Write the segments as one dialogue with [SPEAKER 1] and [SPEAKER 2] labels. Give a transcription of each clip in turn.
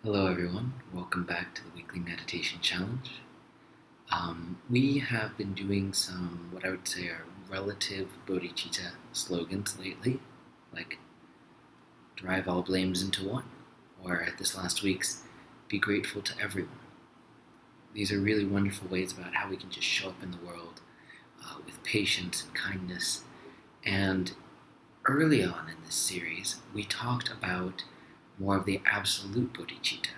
[SPEAKER 1] Hello, everyone. Welcome back to the weekly meditation challenge. We have been doing some, what I would say, are relative bodhicitta slogans lately, like drive all blames into one, or this last week's be grateful to everyone. These are really wonderful ways about how we can just show up in the world with patience and kindness. And early on in this series, we talked about more of the absolute bodhicitta,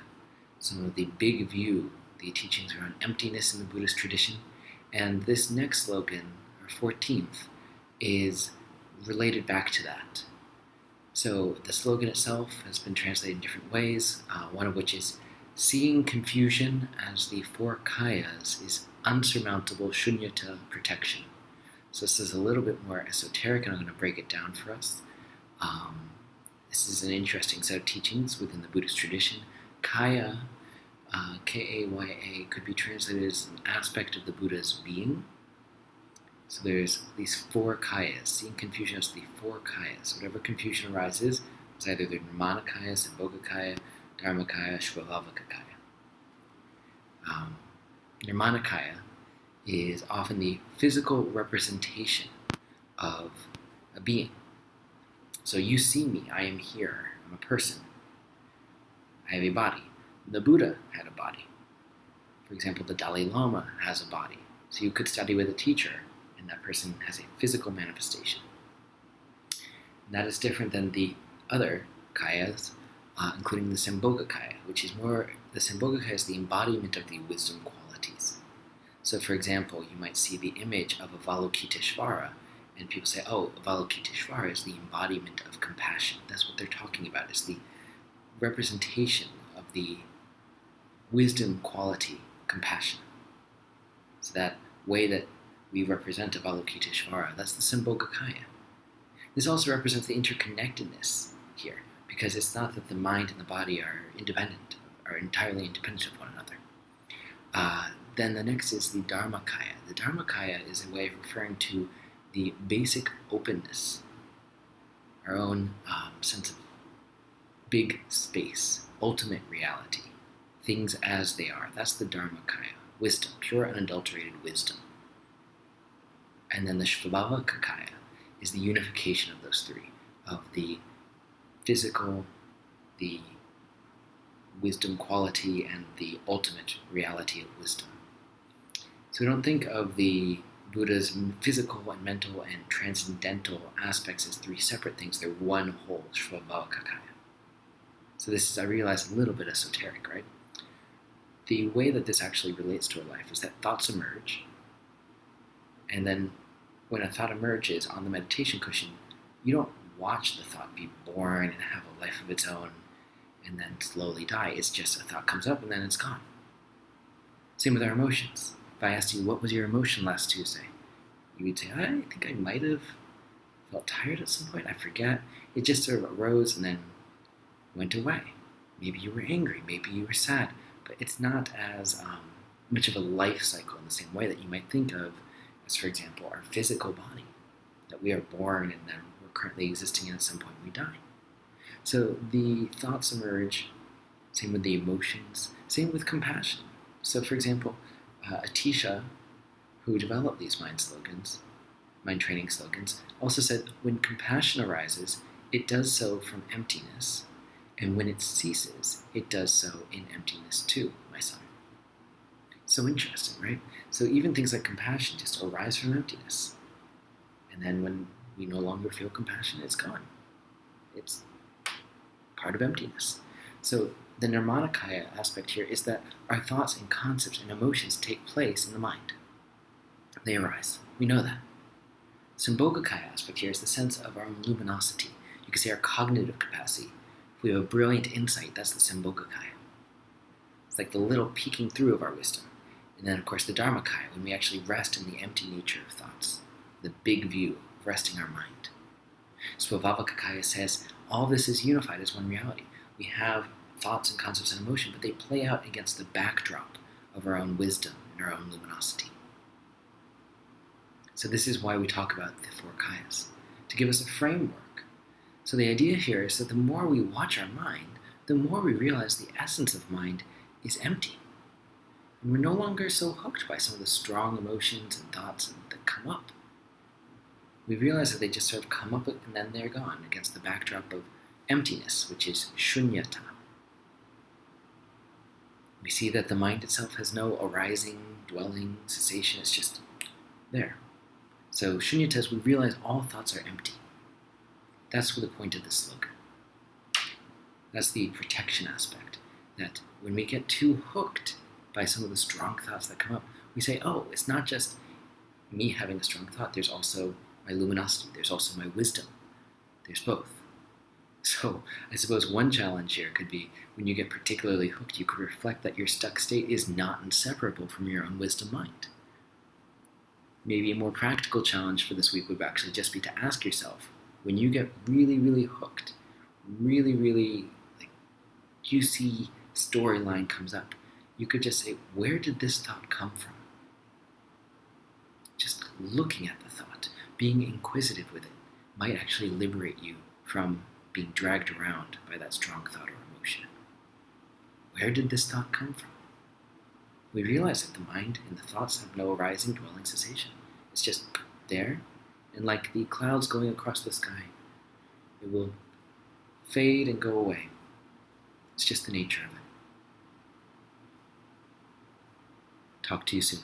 [SPEAKER 1] some of the big view, the teachings around emptiness in the Buddhist tradition. And this next slogan, our 14th, is related back to that. So the slogan itself has been translated in different ways, one of which is seeing confusion as the four kayas is unsurmountable shunyata protection. So this is a little bit more esoteric, and I'm going to break it down for us. This is an interesting set of teachings within the Buddhist tradition. Kaya, K-A-Y-A, could be translated as an aspect of the Buddha's being. So there's these four kayas, seeing confusion as the four kayas. Whatever confusion arises, it's either the Nirmanakaya, Sambhogakaya, Dharmakaya, Svabhavakakaya. Nirmanakaya is often the physical representation of a being. So you see me, I am here, I'm a person. I have a body. The Buddha had a body. For example, the Dalai Lama has a body. So you could study with a teacher, and that person has a physical manifestation. And that is different than the other kayas, including the Sambhogakaya, which is more, the Sambhogakaya is the embodiment of the wisdom qualities. So for example, you might see the image of Avalokiteshvara, and people say, oh, Avalokiteshvara is the embodiment of compassion. That's what they're talking about, is the representation of the wisdom quality, compassion. So that way that we represent Avalokiteshvara, that's the Sambhogakaya. This also represents the interconnectedness here, because it's not that the mind and the body are independent, are entirely independent of one another. Then the next is the Dharmakaya. The Dharmakaya is a way of referring to the basic openness, our own sense of big space, ultimate reality, things as they are. That's the Dharmakaya, wisdom, pure unadulterated wisdom. And then the Svabhavakakaya is the unification of those three, of the physical, the wisdom quality, and the ultimate reality of wisdom. So we don't think of the Buddha's physical and mental and transcendental aspects as three separate things. They're one whole, Svabhavakakaya. So this is, I realize, a little bit esoteric, right? The way that this actually relates to our life is that thoughts emerge, and then when a thought emerges on the meditation cushion, you don't watch the thought be born and have a life of its own and then slowly die. It's just a thought comes up and then it's gone. Same with our emotions. If I asked you, what was your emotion last Tuesday? You would say, I think I might have felt tired at some point. I forget. It just sort of arose and then went away. Maybe you were angry. Maybe you were sad. But it's not as much of a life cycle in the same way that you might think of as, for example, our physical body, that we are born and then we're currently existing and at some point we die. So the thoughts emerge, same with the emotions, same with compassion. So for example, Atisha, who developed these mind training slogans, also said when compassion arises, it does so from emptiness, and when it ceases, it does so in emptiness too, my son. So interesting, right? So even things like compassion just arise from emptiness. And then when we no longer feel compassion, it's gone. It's part of emptiness. So the Nirmanakaya aspect here is that our thoughts and concepts and emotions take place in the mind. They arise. We know that. Sambhogakaya aspect here is the sense of our own luminosity. You could say our cognitive capacity. If we have a brilliant insight, that's the Sambhogakaya. It's like the little peeking through of our wisdom. And then, of course, the Dharmakaya, when we actually rest in the empty nature of thoughts, the big view of resting our mind. Svabhavakakaya says all this is unified as one reality. We have thoughts and concepts and emotion, but they play out against the backdrop of our own wisdom and our own luminosity. So this is why we talk about the four kayas, to give us a framework. So the idea here is that the more we watch our mind, the more we realize the essence of mind is empty. And we're no longer so hooked by some of the strong emotions and thoughts that come up. We realize that they just sort of come up and then they're gone against the backdrop of emptiness, which is shunyata. We see that the mind itself has no arising, dwelling, cessation. It's just there. So shunyata is we realize all thoughts are empty. That's the point of this slogan. That's the protection aspect. That when we get too hooked by some of the strong thoughts that come up, we say, oh, it's not just me having a strong thought. There's also my luminosity. There's also my wisdom. There's both. So I suppose one challenge here could be when you get particularly hooked, you could reflect that your stuck state is not inseparable from your own wisdom mind. Maybe a more practical challenge for this week would actually just be to ask yourself, when you get really, really hooked, really, really juicy storyline comes up, you could just say, where did this thought come from? Just looking at the thought, being inquisitive with it, might actually liberate you from being dragged around by that strong thought or emotion. Where did this thought come from? We realize that the mind and the thoughts have no arising, dwelling, cessation. It's just there, and like the clouds going across the sky, it will fade and go away. It's just the nature of it. Talk to you soon.